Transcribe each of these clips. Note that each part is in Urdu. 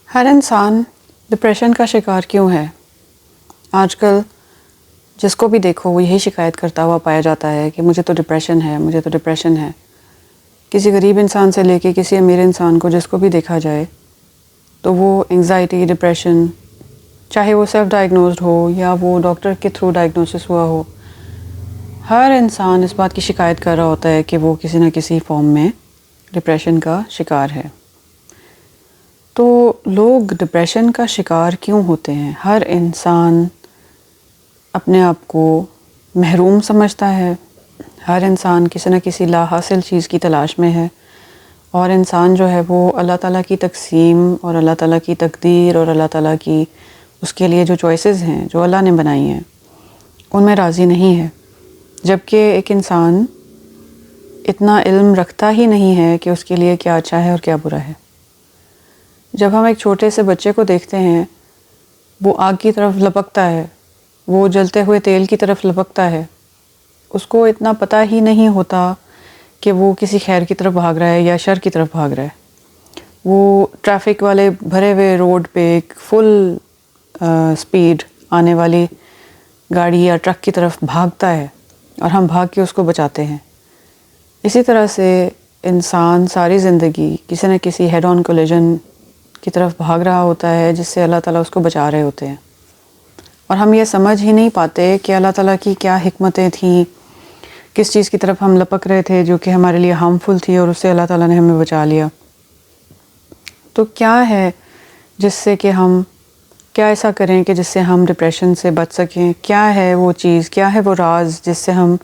ہر انسان ڈپریشن کا شکار کیوں ہے؟ آج کل جس کو بھی دیکھو وہ یہی شکایت کرتا ہوا پایا جاتا ہے کہ مجھے تو ڈپریشن ہے، مجھے تو ڈپریشن ہے۔ کسی غریب انسان سے لے کے کسی امیر انسان کو جس کو بھی دیکھا جائے تو وہ انگزائٹی، ڈپریشن، چاہے وہ سیلف ڈائگنوزڈ ہو یا وہ ڈاکٹر کے تھرو ڈائگنوسس ہوا ہو، ہر انسان اس بات کی شکایت کر رہا ہوتا ہے کہ وہ کسی نہ کسی فارم میں ڈپریشن کا شکار ہے۔ تو لوگ ڈپریشن کا شکار کیوں ہوتے ہیں؟ ہر انسان اپنے آپ کو محروم سمجھتا ہے، ہر انسان کسی نہ کسی لا حاصل چیز کی تلاش میں ہے، اور انسان جو ہے وہ اللہ تعالیٰ کی تقسیم اور اللہ تعالیٰ کی تقدیر اور اللہ تعالیٰ کی اس کے لیے جو چوائسز ہیں جو اللہ نے بنائی ہیں ان میں راضی نہیں ہے، جبکہ ایک انسان اتنا علم رکھتا ہی نہیں ہے کہ اس کے لیے کیا اچھا ہے اور کیا برا ہے۔ جب ہم ایک چھوٹے سے بچے کو دیکھتے ہیں، وہ آگ کی طرف لپکتا ہے، وہ جلتے ہوئے تیل کی طرف لپکتا ہے، اس کو اتنا پتہ ہی نہیں ہوتا کہ وہ کسی خیر کی طرف بھاگ رہا ہے یا شر کی طرف بھاگ رہا ہے۔ وہ ٹریفک والے بھرے ہوئے روڈ پہ ایک فل سپیڈ آنے والی گاڑی یا ٹرک کی طرف بھاگتا ہے اور ہم بھاگ کے اس کو بچاتے ہیں۔ اسی طرح سے انسان ساری زندگی کسی نہ کسی ہیڈ آن کولیجن کی طرف بھاگ رہا ہوتا ہے جس سے اللہ تعالیٰ اس کو بچا رہے ہوتے ہیں، اور ہم یہ سمجھ ہی نہیں پاتے کہ اللہ تعالیٰ کی کیا حکمتیں تھیں، کس چیز کی طرف ہم لپک رہے تھے جو کہ ہمارے لیے ہارمفل تھی اور اس سے اللہ تعالیٰ نے ہمیں بچا لیا۔ تو کیا ہے جس سے کہ ہم کیا ایسا کریں کہ جس سے ہم ڈپریشن سے بچ سکیں؟ کیا ہے وہ چیز، کیا ہے وہ راز جس سے ہم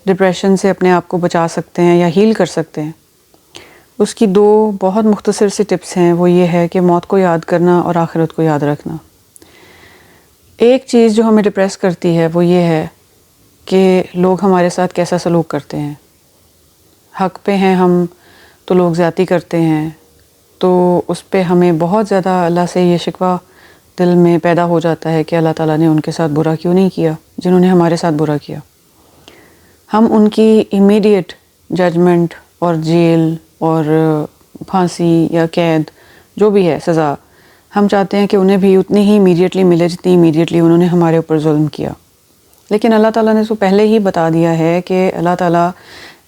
ڈپریشن سے اپنے آپ کو بچا سکتے ہیں یا ہیل کر سکتے ہیں؟ اس کی دو بہت مختصر سی ٹپس ہیں، وہ یہ ہے کہ موت کو یاد کرنا اور آخرت کو یاد رکھنا۔ ایک چیز جو ہمیں ڈپریس کرتی ہے وہ یہ ہے کہ لوگ ہمارے ساتھ کیسا سلوک کرتے ہیں۔ حق پہ ہیں ہم تو لوگ زیادتی کرتے ہیں، تو اس پہ ہمیں بہت زیادہ اللہ سے یہ شکوہ دل میں پیدا ہو جاتا ہے کہ اللہ تعالیٰ نے ان کے ساتھ برا کیوں نہیں کیا جنہوں نے ہمارے ساتھ برا کیا۔ ہم ان کی امیڈیٹ ججمنٹ اور جیل اور پھانسی یا قید جو بھی ہے سزا، ہم چاہتے ہیں کہ انہیں بھی اتنی ہی امیڈیٹلی ملے جتنی امیڈیٹلی انہوں نے ہمارے اوپر ظلم کیا۔ لیکن اللہ تعالیٰ نے تو پہلے ہی بتا دیا ہے کہ اللہ تعالیٰ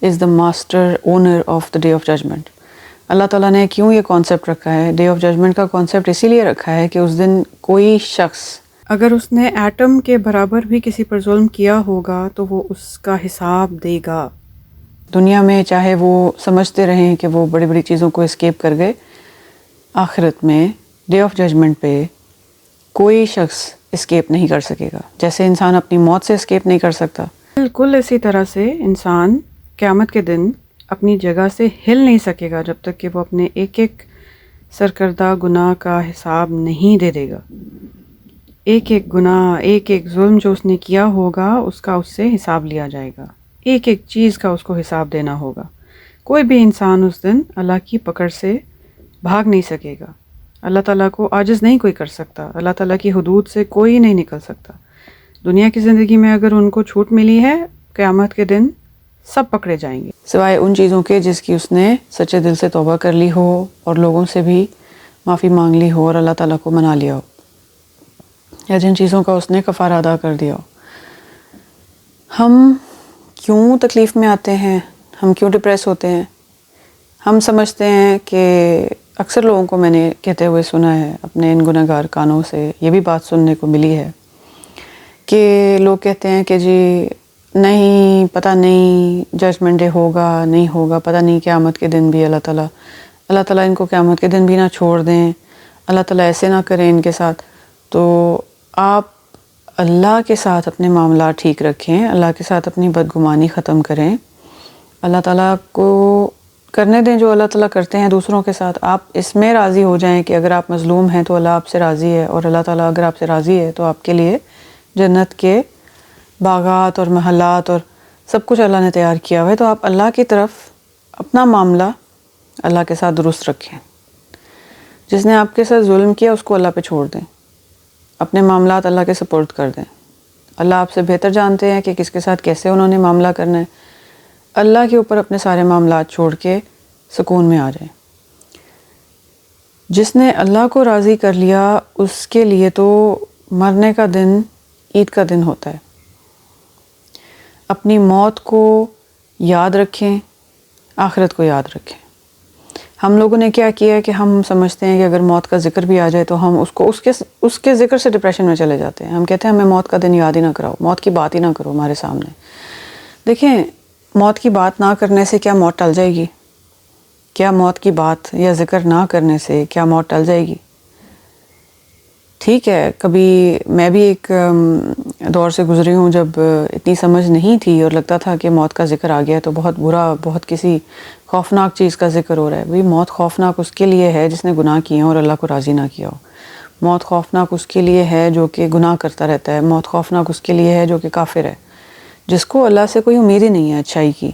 is the master owner of the day of judgment. Allah تعالیٰ نے کیوں یہ کانسیپٹ رکھا ہے؟ ڈے آف ججمنٹ کا کانسیپٹ اسی لیے رکھا ہے کہ اس دن کوئی شخص اگر اس نے ایٹم کے برابر بھی کسی پر ظلم کیا ہوگا تو وہ اس کا حساب دے گا۔ دنیا میں چاہے وہ سمجھتے رہیں کہ وہ بڑی بڑی چیزوں کو اسکیپ کر گئے، آخرت میں ڈے آف ججمنٹ پہ کوئی شخص اسکیپ نہیں کر سکے گا، جیسے انسان اپنی موت سے اسکیپ نہیں کر سکتا، بالکل اسی طرح سے انسان قیامت کے دن اپنی جگہ سے ہل نہیں سکے گا جب تک کہ وہ اپنے ایک ایک سرکردہ گناہ کا حساب نہیں دے دے گا۔ ایک ایک گناہ، ایک ایک ظلم جو اس نے کیا ہوگا اس کا اس سے حساب لیا جائے گا، ایک ایک چیز کا اس کو حساب دینا ہوگا۔ کوئی بھی انسان اس دن اللہ کی پکڑ سے بھاگ نہیں سکے گا، اللہ تعالیٰ کو عاجز نہیں کوئی کر سکتا، اللہ تعالیٰ کی حدود سے کوئی نہیں نکل سکتا۔ دنیا کی زندگی میں اگر ان کو چھوٹ ملی ہے، قیامت کے دن سب پکڑے جائیں گے، سوائے ان چیزوں کے جس کی اس نے سچے دل سے توبہ کر لی ہو اور لوگوں سے بھی معافی مانگ لی ہو اور اللہ تعالیٰ کو منا لیا ہو، یا جن چیزوں کا اس نے کفارہ ادا کر دیا ہو۔ ہم کیوں تکلیف میں آتے ہیں؟ ہم کیوں ڈپریس ہوتے ہیں؟ ہم سمجھتے ہیں کہ اکثر لوگوں کو میں نے کہتے ہوئے سنا ہے اپنے ان گنہگار کانوں سے، یہ بھی بات سننے کو ملی ہے کہ لوگ کہتے ہیں کہ جی نہیں، پتہ نہیں ججمنٹ ڈے ہوگا نہیں ہوگا، پتہ نہیں قیامت کے دن بھی اللہ تعالیٰ ان کو قیامت کے دن بھی نہ چھوڑ دیں، اللہ تعالیٰ ایسے نہ کریں ان کے ساتھ۔ تو آپ اللہ کے ساتھ اپنے معاملات ٹھیک رکھیں، اللہ کے ساتھ اپنی بدگمانی ختم کریں، اللہ تعالیٰ کو کرنے دیں جو اللہ تعالیٰ کرتے ہیں دوسروں کے ساتھ۔ آپ اس میں راضی ہو جائیں کہ اگر آپ مظلوم ہیں تو اللہ آپ سے راضی ہے، اور اللہ تعالیٰ اگر آپ سے راضی ہے تو آپ کے لیے جنت کے باغات اور محلات اور سب کچھ اللہ نے تیار کیا ہوا ہے۔ تو آپ اللہ کی طرف اپنا معاملہ اللہ کے ساتھ درست رکھیں۔ جس نے آپ کے ساتھ ظلم کیا اس کو اللہ پہ چھوڑ دیں، اپنے معاملات اللہ کے سپرد کر دیں۔ اللہ آپ سے بہتر جانتے ہیں کہ کس کے ساتھ کیسے انہوں نے معاملہ کرنا ہے۔ اللہ کے اوپر اپنے سارے معاملات چھوڑ کے سکون میں آ جائیں۔ جس نے اللہ کو راضی کر لیا اس کے لیے تو مرنے کا دن عید کا دن ہوتا ہے. اپنی موت کو یاد رکھیں، آخرت کو یاد رکھیں. ہم لوگوں نے کیا کیا ہے کہ ہم سمجھتے ہیں کہ اگر موت کا ذکر بھی آ جائے تو ہم اس کے ذکر سے ڈپریشن میں چلے جاتے ہیں. ہم کہتے ہیں ہمیں موت کا دن یاد ہی نہ کراؤ، موت کی بات ہی نہ کرو ہمارے سامنے. دیکھیں، موت کی بات نہ کرنے سے کیا موت ٹل جائے گی؟ کیا موت کی بات یا ذکر نہ کرنے سے کیا موت ٹل جائے گی؟ ٹھیک ہے، کبھی میں بھی ایک دور سے گزری ہوں جب اتنی سمجھ نہیں تھی اور لگتا تھا کہ موت کا ذکر آ گیا تو بہت برا، بہت کسی خوفناک چیز کا ذکر ہو رہا ہے. بھئی موت خوفناک اس کے لیے ہے جس نے گناہ کیے اور اللہ کو راضی نہ کیا ہو. موت خوفناک اس کے لیے ہے جو کہ گناہ کرتا رہتا ہے. موت خوفناک اس کے لیے ہے جو کہ کافر ہے، جس کو اللہ سے کوئی امید ہی نہیں ہے اچھائی کی.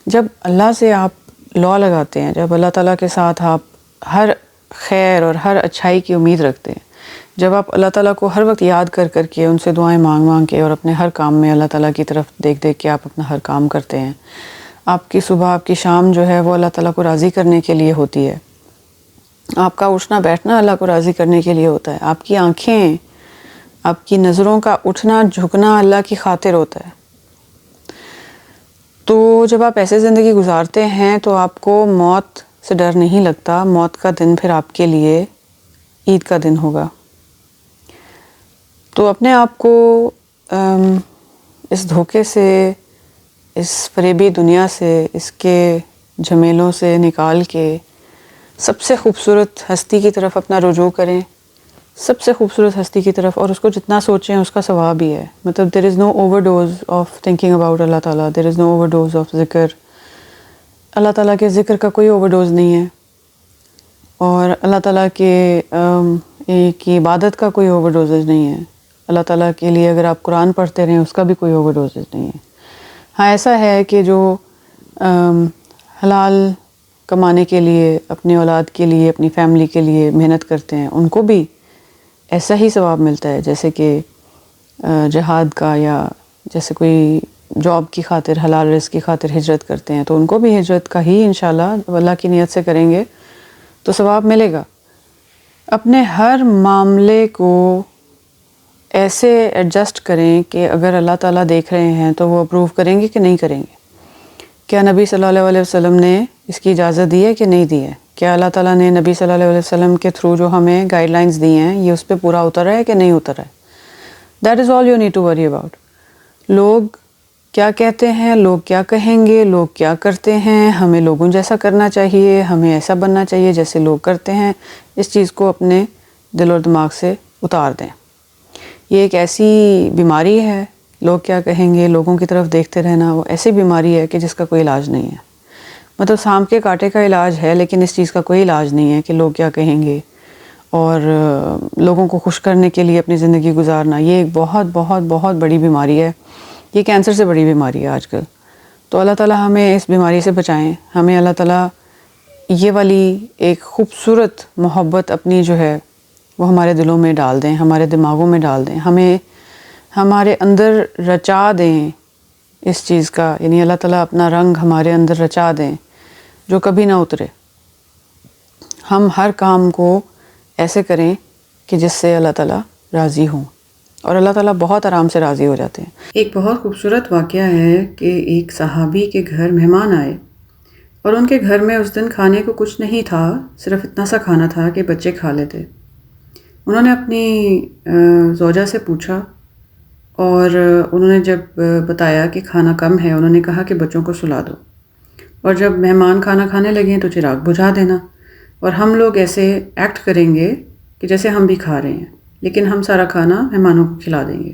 جب اللہ سے آپ لا لگاتے ہیں، جب اللہ تعالیٰ کے ساتھ آپ ہر خیر اور ہر اچھائی کی امید رکھتے ہیں، جب آپ اللہ تعالیٰ کو ہر وقت یاد کر کر کے، ان سے دعائیں مانگ مانگ کے اور اپنے ہر کام میں اللہ تعالیٰ کی طرف دیکھ دیکھ کے آپ اپنا ہر کام کرتے ہیں، آپ کی صبح، آپ کی شام جو ہے وہ اللہ تعالیٰ کو راضی کرنے کے لیے ہوتی ہے. آپ کا اٹھنا بیٹھنا اللہ کو راضی کرنے کے لیے ہوتا ہے. آپ کی آنکھیں، آپ کی نظروں کا اٹھنا جھکنا اللہ کی خاطر ہوتا ہے. تو جب آپ ایسے زندگی گزارتے ہیں تو آپ کو موت سے ڈر نہیں لگتا. موت کا دن پھر آپ کے لیے عید کا دن ہوگا. تو اپنے آپ کو اس دھوکے سے، اس فریبی دنیا سے، اس کے جھمیلوں سے نکال کے سب سے خوبصورت ہستی کی طرف اپنا رجوع کریں، سب سے خوبصورت ہستی کی طرف. اور اس کو جتنا سوچیں اس کا ثواب ہی ہے. مطلب there is no overdose of thinking about اللہ تعالیٰ, there is no overdose of ذکر. اللہ تعالیٰ کے ذکر کا کوئی اوور ڈوز نہیں ہے، اور اللہ تعالیٰ کی عبادت کا کوئی اوور ڈوزز نہیں ہے. اللہ تعالیٰ کے لیے اگر آپ قرآن پڑھتے رہیں اس کا بھی کوئی اوور ڈوزز نہیں ہے. ہاں ایسا ہے کہ جو حلال کمانے کے لیے، اپنی اولاد کے لیے، اپنی فیملی کے لیے محنت کرتے ہیں، ان کو بھی ایسا ہی ثواب ملتا ہے جیسے کہ جہاد کا، یا جیسے کوئی جاب کی خاطر، حلال رزق کی خاطر ہجرت کرتے ہیں تو ان کو بھی ہجرت کا ہی انشاءاللہ اللہ کی نیت سے کریں گے تو ثواب ملے گا. اپنے ہر معاملے کو ایسے ایڈجسٹ کریں کہ اگر اللہ تعالیٰ دیکھ رہے ہیں تو وہ اپروو کریں گے کہ نہیں کریں گے. کیا نبی صلی اللہ علیہ وسلم نے اس کی اجازت دی ہے کہ نہیں دی ہے؟ کیا اللہ تعالیٰ نے نبی صلی اللہ علیہ وسلم کے تھرو جو ہمیں گائیڈ لائنز دی ہیں یہ اس پہ پورا اتر رہا ہے کہ نہیں اتر رہا ہے؟ That is all you need to worry about. لوگ کیا کہتے ہیں، لوگ کیا کہیں گے، لوگ کیا کرتے ہیں، ہمیں لوگوں جیسا کرنا چاہیے، ہمیں ایسا بننا چاہیے جیسے لوگ کرتے ہیں. اس چیز کو اپنے دل اور دماغ سے اتار دیں. یہ ایک ایسی بیماری ہے، لوگ کیا کہیں گے، لوگوں کی طرف دیکھتے رہنا، وہ ایسی بیماری ہے کہ جس کا کوئی علاج نہیں ہے. مطلب سانپ کے کاٹے کا علاج ہے لیکن اس چیز کا کوئی علاج نہیں ہے کہ لوگ کیا کہیں گے اور لوگوں کو خوش کرنے کے لیے اپنی زندگی گزارنا. یہ ایک بہت بہت بہت بڑی بیماری ہے. یہ کینسر سے بڑی بیماری ہے آج کل. تو اللہ تعالیٰ ہمیں اس بیماری سے بچائیں. ہمیں اللہ تعالیٰ یہ والی ایک خوبصورت محبت اپنی جو ہے وہ ہمارے دلوں میں ڈال دیں، ہمارے دماغوں میں ڈال دیں، ہمیں ہمارے اندر رچا دیں اس چیز کا. یعنی اللہ تعالیٰ اپنا رنگ ہمارے اندر رچا دیں جو کبھی نہ اترے. ہم ہر کام کو ایسے کریں کہ جس سے اللہ تعالیٰ راضی ہوں، اور اللہ تعالیٰ بہت آرام سے راضی ہو جاتے ہیں. ایک بہت خوبصورت واقعہ ہے کہ ایک صحابی کے گھر مہمان آئے اور ان کے گھر میں اس دن کھانے کو کچھ نہیں تھا، صرف اتنا سا کھانا تھا کہ بچے کھا لیتے. انہوں نے اپنی زوجہ سے پوچھا اور انہوں نے جب بتایا کہ کھانا کم ہے، انہوں نے کہا کہ بچوں کو سلا دو، اور جب مہمان کھانا کھانے لگیں تو چراغ بجھا دینا، اور ہم لوگ ایسے ایکٹ کریں گے کہ جیسے ہم بھی کھا رہے ہیں، لیکن ہم سارا کھانا مہمانوں کو کھلا دیں گے.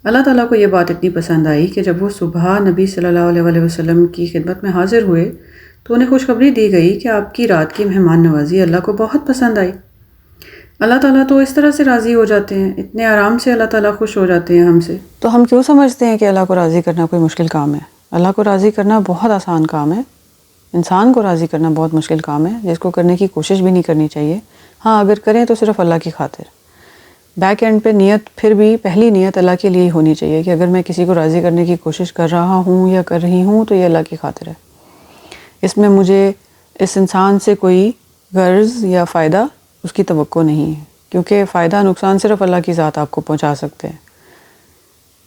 اللہ تعالیٰ کو یہ بات اتنی پسند آئی کہ جب وہ صبح نبی صلی اللہ علیہ وسلم کی خدمت میں حاضر ہوئے تو انہیں خوشخبری دی گئی کہ آپ کی رات کی مہمان نوازی اللہ کو بہت پسند آئی. اللہ تعالیٰ تو اس طرح سے راضی ہو جاتے ہیں، اتنے آرام سے اللہ تعالیٰ خوش ہو جاتے ہیں ہم سے. تو ہم کیوں سمجھتے ہیں کہ اللہ کو راضی کرنا کوئی مشکل کام ہے؟ اللہ کو راضی کرنا بہت آسان کام ہے. انسان کو راضی کرنا بہت مشکل کام ہے جس کو کرنے کی کوشش بھی نہیں کرنی چاہیے. ہاں اگر کریں تو صرف اللہ کی خاطر. بیک اینڈ پہ نیت پھر بھی پہلی نیت اللہ کے لیے ہی ہونی چاہیے کہ اگر میں کسی کو راضی کرنے کی کوشش کر رہا ہوں یا کر رہی ہوں تو یہ اللہ کی خاطر ہے. اس میں مجھے اس انسان سے کوئی غرض یا فائدہ اس کی توقع نہیں ہے، کیونکہ فائدہ نقصان صرف اللہ کی ذات آپ کو پہنچا سکتے ہیں۔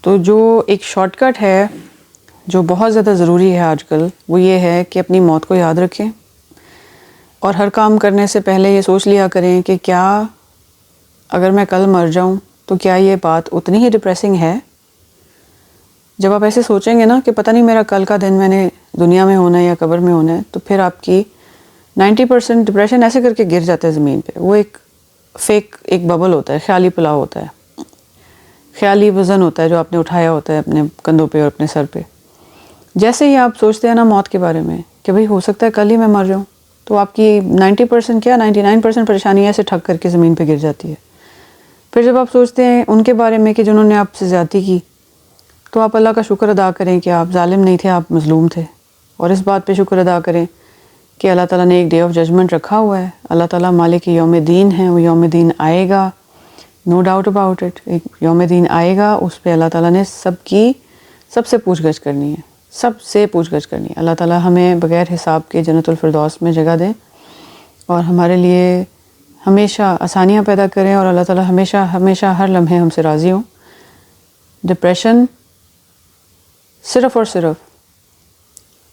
تو جو ایک شارٹ کٹ ہے جو بہت زیادہ ضروری ہے آج کل، وہ یہ ہے کہ اپنی موت کو یاد رکھیں، اور ہر کام کرنے سے پہلے یہ سوچ لیا کریں کہ کیا اگر میں کل مر جاؤں تو کیا یہ بات اتنی ہی ڈپریسنگ ہے؟ جب آپ ایسے سوچیں گے نا کہ پتہ نہیں میرا کل کا دن میں نے دنیا میں ہونا ہے یا قبر میں ہونا ہے، تو پھر آپ کی 90% ڈپریشن ایسے کر کے گر جاتا ہے زمین پہ۔ وہ ایک فیک ایک ببل ہوتا ہے، خیالی پلاؤ ہوتا ہے، خیالی وزن ہوتا ہے جو آپ نے اٹھایا ہوتا ہے اپنے کندھوں پہ اور اپنے سر پہ۔ جیسے ہی آپ سوچتے ہیں نا موت کے بارے میں کہ بھئی ہو سکتا ہے کل ہی میں مر جاؤں، تو آپ کی 90% کیا 99% پریشانی ایسے ٹھک کر کے زمین پہ گر جاتی ہے۔ پھر جب آپ سوچتے ہیں ان کے بارے میں کہ جنہوں نے آپ سے زیادتی کی، تو آپ اللہ کا شکر ادا کریں کہ آپ ظالم نہیں تھے، آپ مظلوم تھے، اور اس بات پہ شکر ادا کریں کہ اللہ تعالیٰ نے ایک ڈے آف ججمنٹ رکھا ہوا ہے۔ اللہ تعالیٰ مالک یوم دین ہے، وہ یوم دین آئے گا، نو ڈاؤٹ اباؤٹ اٹ، ایک یوم دین آئے گا، اس پہ اللہ تعالیٰ نے سب سے پوچھ گچھ کرنی ہے، سب سے پوچھ گچھ کرنی ہے۔ اللہ تعالیٰ ہمیں بغیر حساب کے جنت الفردوس میں جگہ دیں، اور ہمارے لیے ہمیشہ آسانیاں پیدا کریں، اور اللہ تعالیٰ ہمیشہ ہر لمحے ہم سے راضی ہوں۔ ڈپریشن صرف اور صرف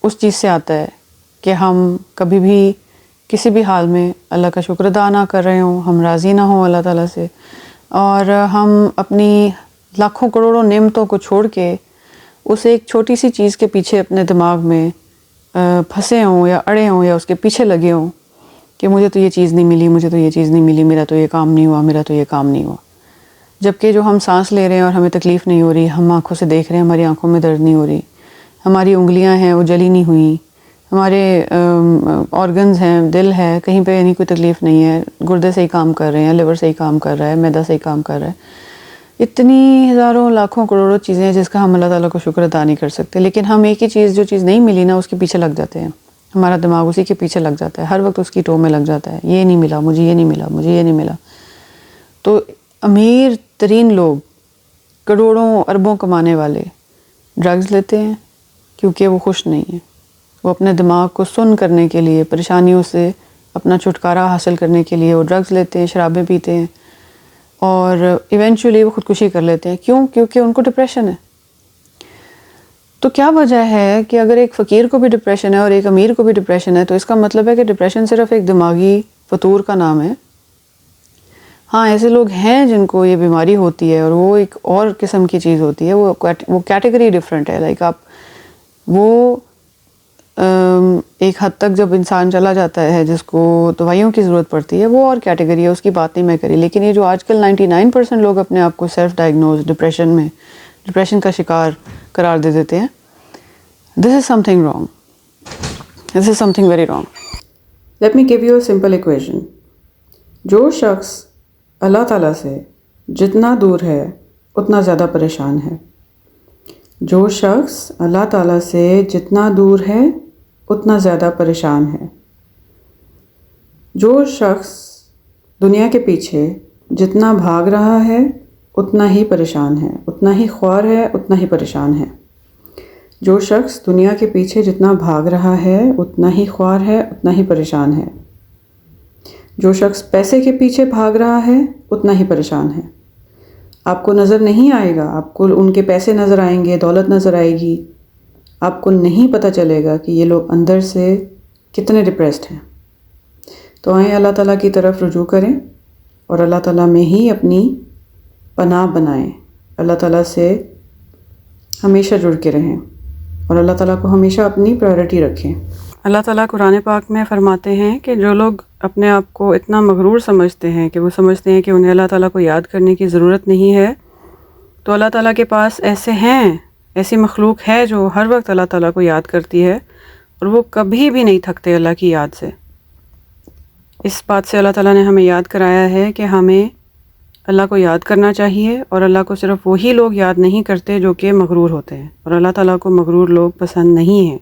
اس چیز سے آتا ہے کہ ہم کبھی بھی کسی بھی حال میں اللہ کا شکر ادا نہ کر رہے ہوں، ہم راضی نہ ہوں اللہ تعالیٰ سے، اور ہم اپنی لاکھوں کروڑوں نعمتوں کو چھوڑ کے اس ایک چھوٹی سی چیز کے پیچھے اپنے دماغ میں پھنسے ہوں یا اڑے ہوں یا اس کے پیچھے لگے ہوں کہ مجھے تو یہ چیز نہیں ملی، مجھے تو یہ چیز نہیں ملی، میرا تو یہ کام نہیں ہوا، میرا تو یہ کام نہیں ہوا۔ جبکہ جو ہم سانس لے رہے ہیں اور ہمیں تکلیف نہیں ہو رہی، ہم آنکھوں سے دیکھ رہے ہیں، ہماری آنکھوں میں درد نہیں ہو رہی، ہماری انگلیاں ہیں وہ جلی نہیں ہوئی، ہمارے آرگنز ہیں، دل ہے، کہیں پہ یعنی کوئی تکلیف نہیں ہے، گردے صحیح کام کر رہے ہیں، لیور صحیح کام کر رہا ہے، معدہ صحیح کام کر رہا ہے۔ اتنی ہزاروں لاکھوں کروڑوں چیزیں ہیں جس کا ہم اللہ تعالیٰ کو شکر ادا نہیں کر سکتے، لیکن ہم ایک ہی چیز، جو چیز نہیں ملی نا، اس کے پیچھے لگ جاتے ہیں۔ ہمارا دماغ اسی کے پیچھے لگ جاتا ہے، ہر وقت اس کی ٹو میں لگ جاتا ہے، یہ نہیں ملا مجھے، یہ نہیں ملا مجھے، یہ نہیں ملا۔ تو امیر ترین لوگ، کروڑوں اربوں کمانے والے، ڈرگز لیتے ہیں کیونکہ وہ خوش نہیں ہیں۔ وہ اپنے دماغ کو سن کرنے کے لیے، پریشانیوں سے اپنا چھٹکارا حاصل کرنے کے لیے وہ ڈرگز لیتے ہیں، شرابیں پیتے ہیں، اور ایونچولی وہ خودکشی کر لیتے ہیں۔ کیوں؟ کیونکہ ان کو ڈپریشن ہے۔ تو کیا وجہ ہے کہ اگر ایک فقیر کو بھی ڈپریشن ہے اور ایک امیر کو بھی ڈپریشن ہے، تو اس کا مطلب ہے کہ ڈپریشن صرف ایک دماغی فطور کا نام ہے۔ ہاں، ایسے لوگ ہیں جن کو یہ بیماری ہوتی ہے اور وہ ایک اور قسم کی چیز ہوتی ہے، وہ کیٹیگری ڈیفرنٹ ہے۔ لائک آپ وہ ایک حد تک جب انسان چلا جاتا ہے جس کو دوائیوں کی ضرورت پڑتی ہے، وہ اور کیٹیگری ہے، اس کی بات نہیں میں کری۔ لیکن یہ جو آج کل 99% لوگ اپنے آپ کو سیلف ڈائگنوز ڈپریشن کا شکار قرار دے دیتے ہیں، this is something wrong, this is something very wrong. Let me give you a simple equation. جو شخص اللہ تعالیٰ سے جتنا دور ہے اتنا زیادہ پریشان ہے، جو شخص اللہ تعالیٰ سے جتنا دور ہے اتنا زیادہ پریشان ہے، جو شخص دنیا کے پیچھے جتنا بھاگ رہا ہے اتنا ہی پریشان ہے، اتنا ہی خوار ہے، اتنا ہی پریشان ہے۔ جو شخص دنیا کے پیچھے جتنا بھاگ رہا ہے اتنا ہی خوار ہے، اتنا ہی پریشان ہے۔ جو شخص پیسے کے پیچھے بھاگ رہا ہے اتنا ہی پریشان ہے۔ آپ کو نظر نہیں آئے گا، آپ کو ان کے پیسے نظر آئیں گے، دولت نظر آئے گی، آپ کو نہیں پتہ چلے گا کہ یہ لوگ اندر سے کتنے ڈپریسڈ ہیں۔ تو آئیں اللہ تعالیٰ کی طرف رجوع کریں اور اللہ تعالیٰ میں ہی اپنی پناہ بنائیں، اللہ تعالیٰ سے ہمیشہ جڑ کے رہیں اور اللہ تعالیٰ کو ہمیشہ اپنی پرائرٹی رکھیں۔ اللہ تعالیٰ قرآن پاک میں فرماتے ہیں کہ جو لوگ اپنے آپ کو اتنا مغرور سمجھتے ہیں کہ وہ سمجھتے ہیں کہ انہیں اللہ تعالیٰ کو یاد کرنے کی ضرورت نہیں ہے، تو اللہ تعالیٰ کے پاس ایسی مخلوق ہے جو ہر وقت اللہ تعالیٰ کو یاد کرتی ہے، اور وہ کبھی بھی نہیں تھکتے اللہ کی یاد سے۔ اس بات سے اللہ تعالیٰ نے ہمیں یاد کرایا ہے کہ ہمیں اللہ کو یاد کرنا چاہیے، اور اللہ کو صرف وہی لوگ یاد نہیں کرتے جو کہ مغرور ہوتے ہیں، اور اللہ تعالیٰ کو مغرور لوگ پسند نہیں ہیں۔